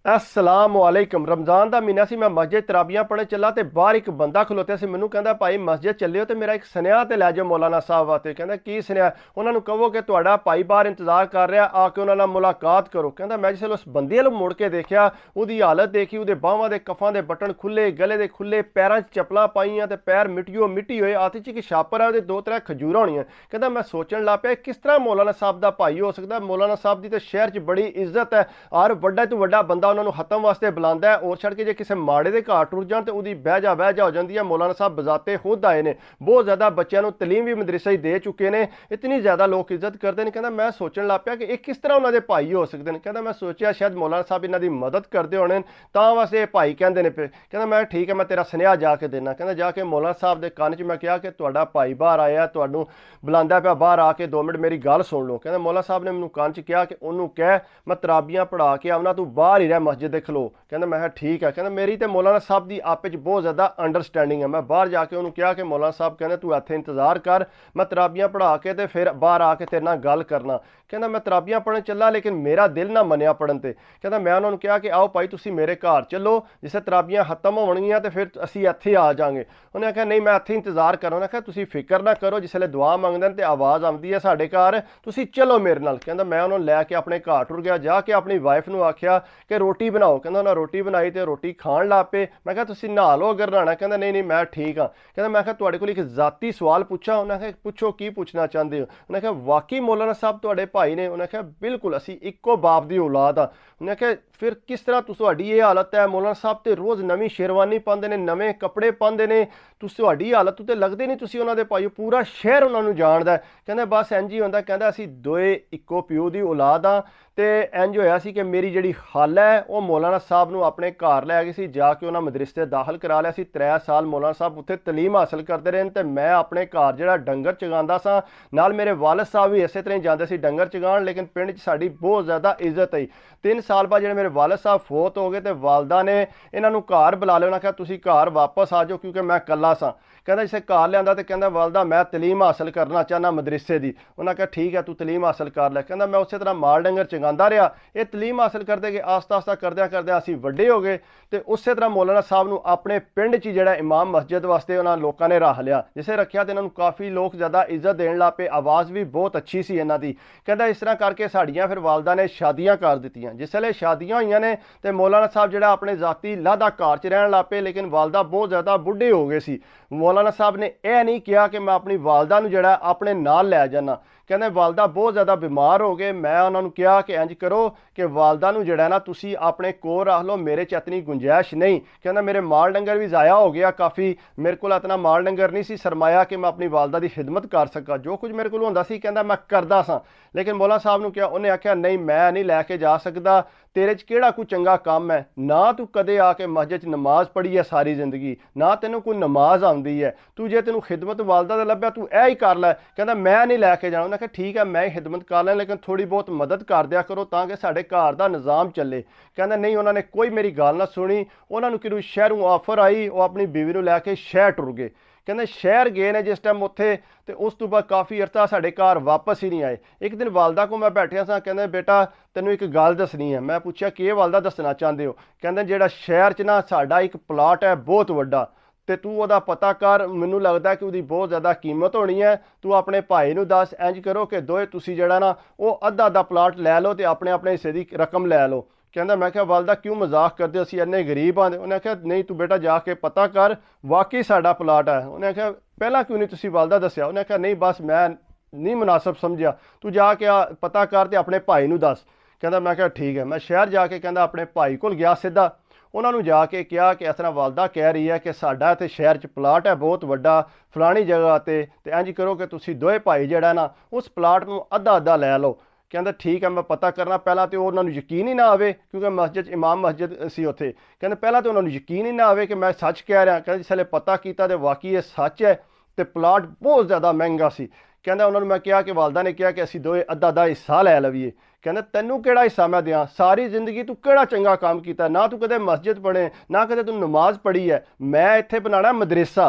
अस्सलामुअलैकुम। रमज़ान का महीना सी, मैं मस्जिद तराबियां पढ़ने चला तो बाहर एक बंदा खलोत्या सी। मैनू कहंदा भाई मस्जिद चलियो तो मेरा एक सुनेहा तो लै जाओ मौलाना साहब वास्ते। कहंदा की सुनेहा? उन्होंने कहो कि तुहाडा भाई बाहर इंतजार कर रहा, आके उन्होंने मुलाकात करो। कहंदा मैं जिसले उस बंदे वाल मुड़ के देखा, उसकी हालत देखी, उसके बाहां के कफां के बटन खुले, गले के खुले, पैरों चप्पलां पाईयां ते पैर मिट्टियों मिट्टी होए, हत्थ च एक छापर है, दो त्रै खजूरां होणियां। कहंदा मैं सोचण लग पिया किस तरह मौलाना साहब का भाई हो सकता। मौलाना साहब की तो शहर च बड़ी इज्जत है, हर वड्डा तो वड्डा बंदा उन्होंने हतम वास्ते बुलांदा है। और छड़ के जे किसी माड़े के घर टुर जान तो उसकी बह जा हो जाती है। मौलाना साहब बजाते खुद आए ने, बहुत ज़्यादा बच्चों को तलीम भी मदरसे ही दे चुके हैं, इतनी ज़्यादा लोग इज्जत करते हैं। कहना मैं सोचने लग पिया कि ये किस तरह उन्होंने भाई हो सकते हैं। कहना मैं सोचा शायद मौलाना साहब इन्हों की मदद करते होने, तां वास्ते भाई कहते हैं पे। कहना मैं ठीक है, मैं तेरा सुनेहा जाके देना। कहना जाके मौलाना साहब के कान च मैं कहा कि तुहाडा भाई बाहर आया, तुहानू बुलांदा पिया, बाहर आके 2 मिनट मेरी गल सुन लो। कहना मौलाना साहब ने मैनू कान च कहा कि उन्होंने कह मैं तराबियां पढ़ा के आवना, तू बाहर ही रह मस्जिद दे खलो। कहना मैं ठीक है। कहना मेरी तो मौलाना साहब की आपस बहुत ज़्यादा अंडरस्टैंडिंग है। मैं बाहर जाके उन्होंने कहा कि मौलाना साहब कहने तू इत्थे इंतजार कर, मैं तराबियां पढ़ा के तो फिर बाहर आके तेरे नाल गल करना। कहना मैं तराबियां पढ़न चला लेकिन मेरा दिल ना मनिया पढ़न ते। कहना मैं उन्होंने कहा कि आओ भाई तुसी मेरे घर चलो, जिसे तराबियां खत्म होवणगियां तो फिर असी इत्थे आ जाएंगे। उन्हें आख्या नहीं मैं इत्थे इंतजार करो। उन्हें आख्या तुसी फिक्र ना करो, जिसले दुआ मंगदे तो आवाज़ आती है साढ़े घर, तुसी चलो मेरे नाल। कहना मैं उन्होंने लैके अपने घर टुर गया, जाके अपनी वाइफ नूं आख्या कि रोटी बनाओ। कहना उन्हें रोटी बनाई तो रोटी खाण लग पे। मैं कहा तुसी नहा लो अगर नहाना। कहना नहीं नहीं मैं ठीक हाँ। कहना मैं तुहाडे कोल एक जाती सवाल पूछा। उन्हें आख्या पुछो की पूछना चाहते हो। उन्हें आख्या वाकई मौलाना साहब तुहाडे भाई ने? उन्हें आख्या बिल्कुल असी इक्को बाप की औलाद हाँ। उन्हें आख्या फिर किस तरह तुहाडी ये हालत है? मौलाना साहब तो रोज़ नवी शेरवानी पाते हैं, नवे कपड़े पाते हैं, तुहाडी हालत तो लगते नहीं तुसी उन्हां दे भाई, पूरा शहर उन्होंने जानता है। कहना बस इंज ही होंदा, कहता असी दोए इक्को प्यो की औलाद हाँ। तो इंज होया सी कि मेरी जिहड़ी हल है वो मौलाना साहब नूं अपने घर लै गई सी, जाके उन्होंने मदरसे दाखिल करा लिया सी। 3 साल मौलाना साहब उत्थे तलीम हासिल करते रहे। तो मैं अपने घर जिहड़ा डंगर चगांदा सा, नाल मेरे वालिद साहब भी इसे तरह ही जाते सी डंगर चगाण, लेकिन पिंड च साडी बहुत ज़्यादा इज्जत आई। 3 साल बाद जिहड़े मेरे वालिद साहब फोत हो गए तो वालदा ने इन्हां नूं घर बुला लिया। उन्हें कहा तुसी घर वापस आ जाओ क्योंकि मैं कल्ला सा। कहता जिसे घर लिया तो कहता वालदा मैं तलीम हासिल करना चाहना मदरसे की। उन्हें कहा ठीक है तू तलीम हासिल कर लै। कहता मैं उस तरह माल डंगर चगांदा रहा, ये तलीम हासिल करते गए, आस्ता आस्ता करद्या करद्या असी वड्डे हो गए। तो उस तरह मौलाना साहब नूं अपने पिंड च जिहड़ा इमाम मस्जिद वास्ते उन्होंने लोगों ने रख लिया। जिसे रखिया तो इन्होंने काफ़ी लोग ज़्यादा इज्जत देण लग पे, आवाज़ भी बहुत अच्छी सी इन्हां दी। कहता इस तरह करके साड़ियाँ फिर वालदा ने शादियाँ कर दित्तियां। जिसले शादियाँ हुई ने तो मौलाना साहब जिहड़ा अपने जाती लादा घर च रहन लग पे, लेकिन वालदा बहुत ज़्यादा बुढ़े हो गए सी। मौलाना साहब ने यह नहीं किया कि मैं अपनी वालदा नूं जिहड़ा अपने नाल लै जाना। कहते वालदा बहुत ज़्यादा बीमार हो गए। मैं उन्होंने कहा कि इंज करो कि वालदा नूं जिहड़ा ना तुसी अपने कोल रख लो, मेरे च इतनी गुंजाइश नहीं। कहना मेरे माल डंगर भी ज़ाया हो गया काफ़ी, मेरे को इतना माल डंगर नहीं सी सरमाया कि मैं अपनी वालदा की खिदमत कर सका। जो कुछ मेरे को होंदा सी कहना मैं करदा सा। लेकिन मौलाना साहब नूं कहा, उन्हें आख्या नहीं मैं नहीं लैके जा सकदा, तेरे च किहड़ा कोई चंगा काम है? ना तू कदे आके मस्जिद च नमाज पढ़ी है सारी जिंदगी, ना तेनों कोई नमाज आती है, तू जे तेनों खिदमत वालदा दा लभ्या तू यह ही कर लै। कहना मैं नहीं लैके जाना। उन्हें कहा ठीक है मैं ही खिदमत कर लें, लेकिन थोड़ी बहुत मदद कर दिया करो ताकि साढ़े घर का निज़ाम चले। कहना नहीं उन्होंने कोई मेरी गल ना सुनी। उन्होंने कि शहरों ऑफर आई, वो अपनी बीवी को लैके शहर टुर गए। कहते शहर गए ने जिस टाइम उत्थे, तो उस तो बाद काफ़ी अरसा साढ़े घर वापस ही नहीं आए। एक दिन वालदा को मैं बैठिया सा, कहते बेटा तेनों एक गल दसनी है। मैं पूछा कि वालदा दसना चाहते हो? कहते जिहड़ा शहर च ना साडा एक प्लाट है बहुत वड्डा, तो तू वह पता कर, मैनू लगता कि उसकी बहुत ज़्यादा कीमत होनी है, तू अपने भाई नूं दस। इंज करो कि दोए तुसी जिहड़ा ना वो अद्धा अद्धा प्लाट लै लो तो अपने अपने हिस्से की रकम लै लो। कहता मैं क्या वालदा क्यों मजाक करते हो, असीं इन्ने गरीब हाँ। उन्हें आख्या नहीं तू बेटा जाके पता कर, वाकई साडा प्लाट है। उन्हें आख्या पहला क्यों नहीं तुसी वालदा दस्या? उन्हें आख्या नहीं बस मैं नहीं मुनासिब समझिया, तू जाके पता कर तो अपने भाई नूं दस। कहता मैं क्या ठीक है। मैं शहर जाके कहता अपने भाई को गया सीधा, उन्होंने जाके कहा कि इस तरह वालदा कह रही है कि साडा इत्थे शहर च प्लाट है बहुत वड्डा फलानी जगह ते इंज करो कि तुसी दोए भाई जिहड़ा ना उस प्लाट नूं अद्धा अद्धा लै लो। कहता ठीक है मैं पता करना। पहला तो उन्होंने यकीन ही ना आवे क्योंकि मस्जिद इमाम मस्जिद सी उत्थे। कहते पहला तो उन्होंने यकीन ही ना आवे कि मैं सच कह रहा। कहते जिसले पता किया तो वाकई ये सच है, तो प्लाट बहुत ज़्यादा महंगा सी। कहता उन्होंने मैं कहा कि वालदा ने कहा कि असीं दोए अद्धा अद्धा हिस्सा लै लवीए। कहते तैनूं किहड़ा हिस्सा मैं दें? सारी जिंदगी तू किहड़ा चंगा काम किया? ना तू कदे मस्जिद पढ़े, ना कदे तू नमाज पढ़ी है। मैं इत्थे बनाना मदरसा,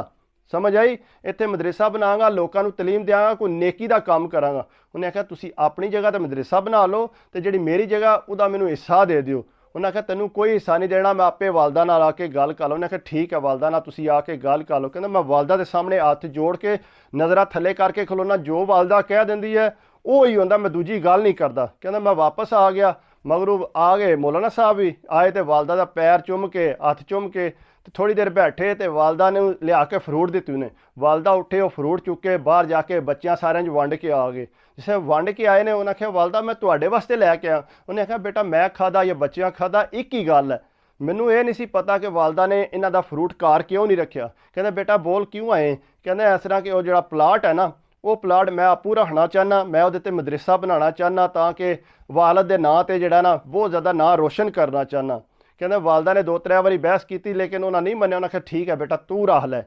समझ आई? इत्थे मदरसा बनांगा, लोगों को तलीम देंगा, कोई नेकी का काम करांगा। उन्हें आख्या तुसी अपनी जगह तो मदरसा बना लो, तो जिहड़ी मेरी जगह उहदा मैनूं हिस्सा दे दिओ। ਉਹਨਾਂ ਆਖਿਆ ਤੈਨੂੰ ਕੋਈ ਹਿੱਸਾ ਨਹੀਂ ਦੇਣਾ, ਮੈਂ ਆਪੇ ਵਾਲਦਾ ਨਾਲ ਆ ਕੇ ਗੱਲ ਕਰ ਲਓ। ਉਹਨੇ ਆਖਿਆ ਠੀਕ ਹੈ ਵਾਲਦਾ ਨਾਲ ਤੁਸੀਂ ਆ ਕੇ ਗੱਲ ਕਰ ਲਓ। ਕਹਿੰਦਾ ਮੈਂ ਵਾਲਦਾ ਦੇ ਸਾਹਮਣੇ ਹੱਥ ਜੋੜ ਕੇ ਨਜ਼ਰਾਂ ਥੱਲੇ ਕਰਕੇ ਖਲੋਣਾ, ਜੋ ਵਾਲਦਾ ਕਹਿ ਦਿੰਦੀ ਹੈ ਉਹ ਹੀ ਹੁੰਦਾ, ਮੈਂ ਦੂਜੀ ਗੱਲ ਨਹੀਂ ਕਰਦਾ। ਕਹਿੰਦਾ ਮੈਂ ਵਾਪਸ ਆ ਗਿਆ, ਮਗਰੋਂ ਆ ਗਏ ਮੌਲਾਨਾ ਸਾਹਿਬ ਵੀ ਆਏ ਤੇ ਵਾਲਦਾ ਦਾ ਪੈਰ ਚੁੰਮ ਕੇ ਹੱਥ ਚੁੰਮ ਕੇ ਤੇ ਥੋੜੀ ਦੇਰ ਬੈਠੇ ਤੇ ਵਾਲਦਾ ਨੇ ਲਿਆ ਕੇ ਫਰੂਟ ਦਿੱਤੀ ਉਹਨੇ। ਵਾਲਦਾ ਉੱਠੇ, ਉਹ ਫਰੂਟ ਚੁੱਕ ਕੇ ਬਾਹਰ ਜਾ ਕੇ ਬੱਚਿਆਂ ਸਾਰਿਆਂ 'ਚ ਵੰਡ ਕੇ ਆ ਗਏ। ਜਿਸੇ ਵੰਡ ਕੇ ਆਏ ਨੇ ਉਹਨਾਂ ਆਖਿਆ ਵਾਲਦਾ ਮੈਂ ਤੁਹਾਡੇ ਵਾਸਤੇ ਲੈ ਕੇ ਆਇਆ। ਉਹਨੇ ਆਖਿਆ ਬੇਟਾ ਮੈਂ ਖਾਦਾ ਜਾਂ ਬੱਚਿਆਂ ਖਾਦਾ ਇੱਕ ਹੀ ਗੱਲ ਹੈ, ਮੈਨੂੰ ਇਹ ਨਹੀਂ ਸੀ ਪਤਾ ਕਿ ਵਾਲਦਾ ਨੇ ਇਹਨਾਂ ਦਾ ਫਰੂਟ ਘਰ ਕਿਉਂ ਨਹੀਂ ਰੱਖਿਆ। ਕਹਿੰਦਾ ਬੇਟਾ ਬੋਲ ਕਿਉਂ ਆਏ। ਕਹਿੰਦਾ ਇਸ ਤਰ੍ਹਾਂ ਕਿ ਉਹ ਜਿਹੜਾ ਪਲਾਟ ਹੈ ਨਾ ਉਹ ਪਲਾਟ ਮੈਂ ਆਪੂ ਰੱਖਣਾ ਚਾਹੁੰਦਾ, ਮੈਂ ਉਹਦੇ 'ਤੇ ਮਦਰਸਾ ਬਣਾਉਣਾ ਚਾਹੁੰਦਾ ਤਾਂ ਕਿ ਵਾਲਦ ਦੇ ਨਾਂ 'ਤੇ ਜਿਹੜਾ ਨਾ ਬਹੁਤ ਜ਼ਿਆਦਾ ਨਾਂ ਰੋਸ਼ਨ ਕਰਨਾ ਚਾਹੁੰਦਾ। ਕਹਿੰਦਾ ਵਾਲਦਾ ਨੇ 2-3 ਵਾਰੀ ਬਹਿਸ ਕੀਤੀ ਲੇਕਿਨ ਉਹਨਾਂ ਨਹੀਂ ਮੰਨਿਆ। ਉਹਨਾਂ ਆਖਿਆ ਠੀਕ ਹੈ ਬੇਟਾ ਤੂੰ ਰੱਖ ਲੈ।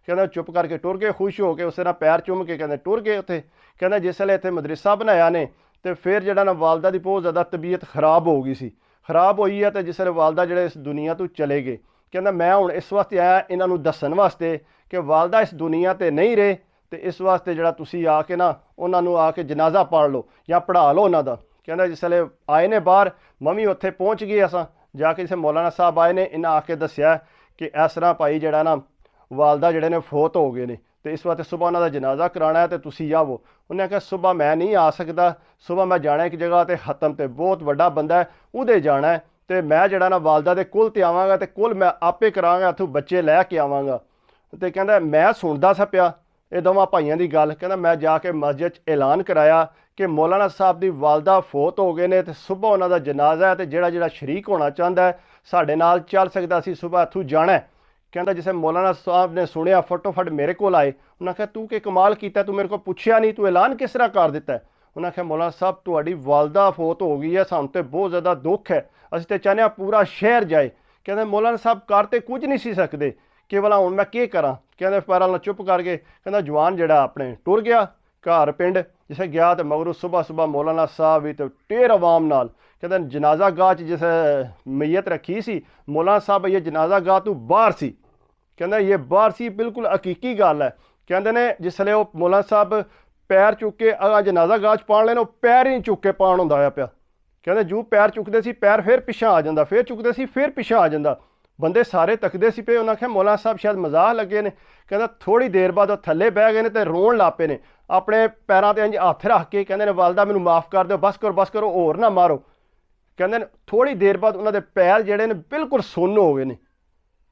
ਕਹਿੰਦਾ ਚੁੱਪ ਕਰਕੇ ਟੁਰ ਗਏ, ਖੁਸ਼ ਹੋ ਕੇ ਉਸੇ ਨਾਲ ਪੈਰ ਚੁੰਮ ਕੇ ਕਹਿੰਦੇ ਟੁਰ ਗਏ ਉੱਥੇ। ਕਹਿੰਦਾ ਜਿਸ ਵੇਲੇ ਇੱਥੇ ਮਦਰਸਾ ਬਣਾਇਆ ਨੇ ਤੇ ਫਿਰ ਜਿਹੜਾ ਨਾ ਵਾਲਦਾ ਦੀ ਬਹੁਤ ਜ਼ਿਆਦਾ ਤਬੀਅਤ ਖਰਾਬ ਹੋ ਗਈ ਸੀ, ਖਰਾਬ ਹੋਈ ਹੈ ਤੇ ਜਿਸ ਵੇਲੇ ਵਾਲਦਾ ਜਿਹੜੇ ਇਸ ਦੁਨੀਆ ਤੋਂ ਚਲੇ ਗਏ। ਕਹਿੰਦਾ ਮੈਂ ਹੁਣ ਇਸ ਵਾਸਤੇ ਆਇਆ ਇਹਨਾਂ ਨੂੰ ਦੱਸਣ ਵਾਸਤੇ ਕਿ ਵਾਲਦਾ ਇਸ ਦੁਨੀਆ 'ਤੇ ਨਹੀਂ ਰਹੇ ਤੇ ਇਸ ਵਾਸਤੇ ਜਿਹੜਾ ਤੁਸੀਂ ਆ ਕੇ ਨਾ ਉਹਨਾਂ ਨੂੰ ਆ ਕੇ ਜਨਾਜ਼ਾ ਪੜ੍ਹ ਲਓ ਜਾਂ ਪੜ੍ਹਾ ਲਓ ਉਹਨਾਂ ਦਾ। ਕਹਿੰਦਾ ਜਿਸ ਵੇਲੇ ਆਏ ਨੇ ਬਾਹਰ ਮੰਮੀ ਉੱਥੇ ਪਹੁੰਚ ਗਏ, ਅਸਾਂ ਜਾ ਕੇ ਜਿਸੇ ਮੌਲਾਨਾ ਸਾਹਿਬ ਆਏ ਨੇ ਇਹਨਾਂ ਆ ਕੇ ਦੱਸਿਆ ਕਿ ਇਸ ਤਰ੍ਹਾਂ ਭਾਈ ਜਿਹੜਾ ਨਾ ਵਾਲਦਾ ਜਿਹੜੇ ਨੇ ਫੌਤ ਹੋ ਗਏ ਨੇ ਤੇ ਇਸ ਵਾਸਤੇ ਸੁਬਾਹ ਉਹਨਾਂ ਦਾ ਜਨਾਜ਼ਾ ਕਰਾਉਣਾ ਹੈ ਤੇ ਤੁਸੀਂ ਆਵੋ। ਉਹਨੇ ਆਖਿਆ ਸੁਬਾਹ ਮੈਂ ਨਹੀਂ ਆ ਸਕਦਾ, ਸੁਬਾਹ ਮੈਂ ਜਾਣਾ ਇੱਕ ਜਗ੍ਹਾ ਤੇ ਹਤਮ ਤੇ ਬਹੁਤ ਵੱਡਾ ਬੰਦਾ ਹੈ ਉਹਦੇ ਜਾਣਾ ਹੈ ਤੇ ਮੈਂ ਜਿਹੜਾ ਨਾ ਵਾਲਦਾ ਦੇ ਕੁੱਲ ਤੇ ਆਵਾਂਗਾ ਤੇ ਕੁੱਲ ਮੈਂ ਆਪੇ ਕਰਾਂਗਾ, ਇੱਥੋਂ ਬੱਚੇ ਲੈ ਕੇ ਆਵਾਂਗਾ। ਤੇ ਕਹਿੰਦਾ ਮੈਂ ਸੁਣਦਾ ਸਾ ਪਿਆ ਇਹ ਦੋਵਾਂ ਭਾਈਆਂ ਦੀ ਗੱਲ। ਕਹਿੰਦਾ ਮੈਂ ਜਾ ਕੇ ਮਸਜਿਦ 'ਚ ਐਲਾਨ ਕਰਾਇਆ ਕਿ ਮੌਲਾਨਾ ਸਾਹਿਬ ਦੀ ਵਾਲਦਾ ਫੌਤ ਹੋ ਗਏ ਨੇ ਤੇ ਸੁਬਾਹ ਉਹਨਾਂ ਦਾ ਜਨਾਜ਼ਾ ਹੈ ਤੇ ਜਿਹੜਾ ਸ਼ਰੀਕ ਹੋਣਾ ਚਾਹੁੰਦਾ ਹੈ ਸਾਡੇ ਨਾਲ ਚੱਲ ਸਕਦਾ ਸੀ, ਸੁਬਾਹ ਇੱਥੋਂ ਜਾਣਾ। ਕਹਿੰਦਾ ਜਿਸੇ ਮੌਲਾਨਾ ਸਾਹਿਬ ਨੇ ਸੁਣਿਆ ਫਟੋਫਟ ਮੇਰੇ ਕੋਲ ਆਏ। ਉਹਨਾਂ ਆਖਿਆ ਤੂੰ ਕੀ ਕਮਾਲ ਕੀਤਾ, ਤੂੰ ਮੇਰੇ ਕੋਲ ਪੁੱਛਿਆ ਨਹੀਂ, ਤੂੰ ਐਲਾਨ ਕਿਸ ਤਰ੍ਹਾਂ ਕਰ ਦਿੱਤਾ। ਉਹਨਾਂ ਆਖਿਆ ਮੌਲਾਨਾ ਸਾਹਿਬ ਤੁਹਾਡੀ ਵਾਲਦਾ ਫੌਤ ਹੋ ਗਈ ਹੈ, ਸਾਨੂੰ ਤੇ ਬਹੁਤ ਜ਼ਿਆਦਾ ਦੁੱਖ ਹੈ, ਅਸੀਂ ਤੇ ਚਾਹੁੰਦੇ ਹਾਂ ਪੂਰਾ ਸ਼ਹਿਰ ਜਾਏ। ਕਹਿੰਦੇ ਮੌਲਾਨਾ ਸਾਹਿਬ ਕਰ ਤੇ ਕੁਝ ਨਹੀਂ ਸੀ ਸਕਦੇ, ਕੇਵਲ ਹੁਣ ਮੈਂ ਕੀ ਕਰਾਂ। ਕਹਿੰਦੇ ਪੈਰਾਂ ਨਾਲ ਚੁੱਪ ਕਰ ਗਏ। ਕਹਿੰਦਾ ਜਵਾਨ ਜਿਹੜਾ ਆਪਣੇ ਟੁਰ ਗਿਆ ਘਰ ਪਿੰਡ ਜਿਸੇ ਗਿਆ ਤੇ ਮਗਰੋਂ ਸੁਬਾਹ ਮੌਲਾਨਾ ਸਾਹਿਬ ਵੀ ਤੇ ਢੇਰ ਆਵਾਮ ਨਾਲ ਕਹਿੰਦਾ ਜਨਾਜ਼ਾ ਗਾਹ 'ਚ ਜਿਸ ਮਈਅਤ ਰੱਖੀ ਸੀ ਮੌਲਾਨਾ ਸਾਹਿਬ ਇਹ ਜਨਾਜ਼ਾ ਗਾਹ ਤੋਂ ਬਾਹਰ ਸੀ। ਕਹਿੰਦਾ ਇਹ ਬਾਹਰ ਸੀ, ਬਿਲਕੁਲ ਹਕੀਕੀ ਗੱਲ ਹੈ। ਕਹਿੰਦੇ ਨੇ ਜਿਸ ਵੇਲੇ ਉਹ ਮੌਲਾਨਾ ਸਾਹਿਬ ਪੈਰ ਚੁੱਕ ਕੇ ਜਨਾਜ਼ਾ ਗਾਹ 'ਚ ਪਾਉਣ ਲੈਣ ਉਹ ਪੈਰ ਹੀ ਨਹੀਂ ਚੁੱਕ ਕੇ ਪਾਉਣ ਹੁੰਦਾ ਹੋਇਆ ਪਿਆ। ਕਹਿੰਦੇ ਜੂ ਪੈਰ ਚੁੱਕਦੇ ਸੀ ਪੈਰ ਫਿਰ ਪਿੱਛਾ ਆ ਜਾਂਦਾ, ਫਿਰ ਚੁੱਕਦੇ ਸੀ ਫਿਰ ਪਿੱਛਾ ਆ ਜਾਂਦਾ। ਬੰਦੇ ਸਾਰੇ ਤੱਕਦੇ ਸੀ ਪਏ। ਉਹਨਾਂ ਆਖਿਆ ਮੌਲਾਨਾ ਸਾਹਿਬ ਸ਼ਾਇਦ ਮਜ਼ਾਕ ਲੱਗੇ ਨੇ। ਕਹਿੰਦਾ ਥੋੜ੍ਹੀ ਦੇਰ ਬਾਅਦ ਉਹ ਥੱਲੇ ਬਹਿ ਗਏ ਨੇ ਤੇ ਰੋਣ ਲੱਗ ਪਏ ਨੇ, ਆਪਣੇ ਪੈਰਾਂ 'ਤੇ ਇੰਝ ਹੱਥ ਰੱਖ ਕੇ ਕਹਿੰਦੇ ਨੇ ਵਾਲਦਾ ਮੈਨੂੰ ਮਾफ़ ਕਰ ਦਿਓ, ਬਸ ਕਰੋ ਹੋਰ ਨਾ ਮਾਰੋ। ਕਹਿੰਦੇ ਨੇ ਥੋੜ੍ਹੀ ਦੇਰ ਬਾਅਦ ਉਹਨਾਂ ਦੇ ਪੈਰ ਜਿਹੜੇ ਨੇ ਬਿਲਕੁਲ ਸੁੰਨ ਹੋ ਗਏ ਨੇ।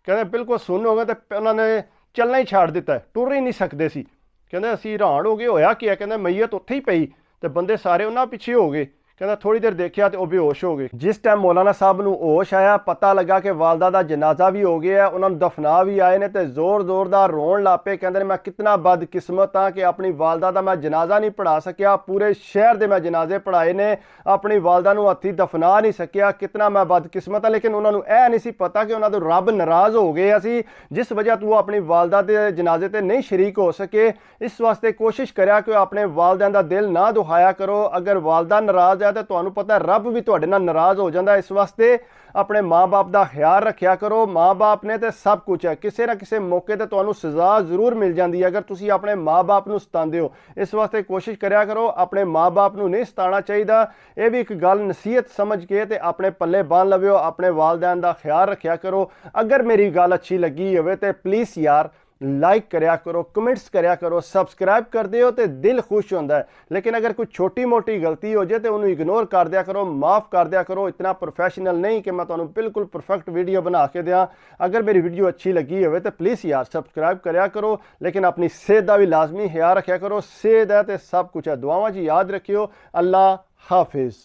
ਕਹਿੰਦੇ ਬਿਲਕੁਲ ਸੁੰਨ ਹੋ ਗਏ ਤੇ ਉਹਨਾਂ ਨੇ ਚੱਲਣਾ ਹੀ ਛੱਡ ਦਿੱਤਾ, ਟੁਰ ਹੀ ਨਹੀਂ ਸਕਦੇ ਸੀ। ਕਹਿੰਦੇ ਅਸੀਂ ਹੈਰਾਨ ਹੋ ਗਏ ਹੋਇਆ ਕੀ ਹੈ। ਕਹਿੰਦੇ ਮਈਅਤ ਉੱਥੇ ਹੀ ਪਈ ਤੇ ਬੰਦੇ ਸਾਰੇ ਉਹਨਾਂ ਪਿੱਛੇ ਹੋ ਗਏ। ਕਹਿੰਦਾ ਥੋੜੀ ਦੇਰ ਦੇਖਿਆ ਤੇ ਉਹ ਬੇਹੋਸ਼ ਹੋ ਗਏ। ਜਿਸ ਟਾਈਮ ਮੌਲਾਨਾ ਸਾਹਿਬ ਨੂੰ ਹੋਸ਼ ਆਇਆ ਪਤਾ ਲੱਗਾ ਕਿ ਵਾਲਦਾ ਦਾ ਜਨਾਜ਼ਾ ਵੀ ਹੋ ਗਿਆ, ਉਹਨਾਂ ਨੂੰ ਦਫਨਾ ਵੀ ਆਏ ਨੇ ਤੇ ਜ਼ੋਰ ਦਾ ਰੋਣ ਲੱਗ ਪਏ। ਕਹਿੰਦੇ ਨੇ ਮੈਂ ਕਿਤਨਾ ਬਦਕਿਸਮਤ ਹਾਂ ਕਿ ਆਪਣੀ ਵਾਲਦਾ ਦਾ ਮੈਂ ਜਨਾਜ਼ਾ ਨਹੀਂ ਪੜ੍ਹਾ ਸਕਿਆ, ਪੂਰੇ ਸ਼ਹਿਰ ਦੇ ਮੈਂ ਜਨਾਜ਼ੇ ਪੜ੍ਹਾਏ ਨੇ, ਆਪਣੀ ਵਾਲਦਾ ਨੂੰ ਹੱਥੀਂ ਦਫਨਾ ਨਹੀਂ ਸਕਿਆ, ਕਿਤਨਾ ਮੈਂ ਬਦਕਿਸਮਤ ਹਾਂ। ਲੇਕਿਨ ਉਹਨਾਂ ਨੂੰ ਇਹ ਨਹੀਂ ਸੀ ਪਤਾ ਕਿ ਉਹਨਾਂ ਤੋਂ ਰੱਬ ਨਾਰਾਜ਼ ਹੋ ਗਿਆ ਸੀ ਜਿਸ ਵਜ੍ਹਾ ਤੋਂ ਆਪਣੀ ਵਾਲਦਾ ਦੇ ਜਨਾਜ਼ੇ ਤੇ ਨਹੀਂ ਸ਼ਰੀਕ ਹੋ ਸਕੇ। ਇਸ ਵਾਸਤੇ ਕੋਸ਼ਿਸ਼ ਕਰਿਆ ਕਿ ਆਪਣੇ ਵਾਲਦਿਆਂ ਦਾ ਦਿਲ ਨਾ ਦੁਖਾਇਆ ਕਰੋ। ਅਗਰ ਵਾਲਦਾ ਨਾਰਾਜ਼ ਹੈ ਤਾਂ ਤੁਹਾਨੂੰ ਪਤਾ ਰੱਬ ਵੀ ਤੁਹਾਡੇ ਨਾਲ ਨਾਰਾਜ਼ ਹੋ ਜਾਂਦਾ। ਇਸ ਵਾਸਤੇ ਆਪਣੇ ਮਾਂ-ਬਾਪ ਦਾ ਖਿਆਲ ਰੱਖਿਆ ਕਰੋ। ਮਾਂ-ਬਾਪ ਨੇ ਤੇ ਸਭ ਕੁਝ ਹੈ, ਕਿਸੇ ਨਾ ਕਿਸੇ ਮੌਕੇ ਤੇ ਤੁਹਾਨੂੰ ਸਜ਼ਾ ਜ਼ਰੂਰ ਮਿਲ ਜਾਂਦੀ ਹੈ ਅਗਰ ਤੁਸੀਂ ਆਪਣੇ ਮਾਂ-ਬਾਪ ਨੂੰ ਸਤਾਉਂਦੇ ਹੋ। ਇਸ ਵਾਸਤੇ ਕੋਸ਼ਿਸ਼ ਕਰਿਆ ਕਰੋ ਆਪਣੇ ਮਾਂ-ਬਾਪ ਨੂੰ ਨਹੀਂ ਸਤਾਉਣਾ ਚਾਹੀਦਾ। ਇਹ ਵੀ ਇੱਕ ਗੱਲ ਨਸੀਹਤ ਸਮਝ ਕੇ ਤੇ ਆਪਣੇ ਪੱਲੇ ਬੰਨ੍ਹ ਲਵਿਓ, ਆਪਣੇ ਵਾਲਿदैन ਦਾ ਖਿਆਲ ਰੱਖਿਆ ਕਰੋ। ਅਗਰ ਮੇਰੀ ਗੱਲ ਅੱਛੀ ਲੱਗੀ ਹੋਵੇ ਤੇ ਪਲੀਜ਼ ਯਾਰ ਲਾइक कराया करो, कमेंट्स कराया करो, सबसक्राइब कर दियो तो दिल खुश होता है। लेकिन अगर कोई छोटी मोटी गलती हो जाए तो उन्होंने इग्नोर कर दिया करो, माफ़ कर दिया करो। इतना प्रोफेशनल नहीं कि मैं तुम्हें बिल्कुल परफेक्ट वीडियो बना के दिया। अगर मेरी वीडियो अच्छी लगी हो तो प्लीज़ यार सबसक्राइब कराया करो। लेकिन अपनी सेहत का भी लाजमी ख्याल रखा करो। सेहत है तो सब कुछ है। दुआवां जी याद रखियो। अल्लाह हाफिज़।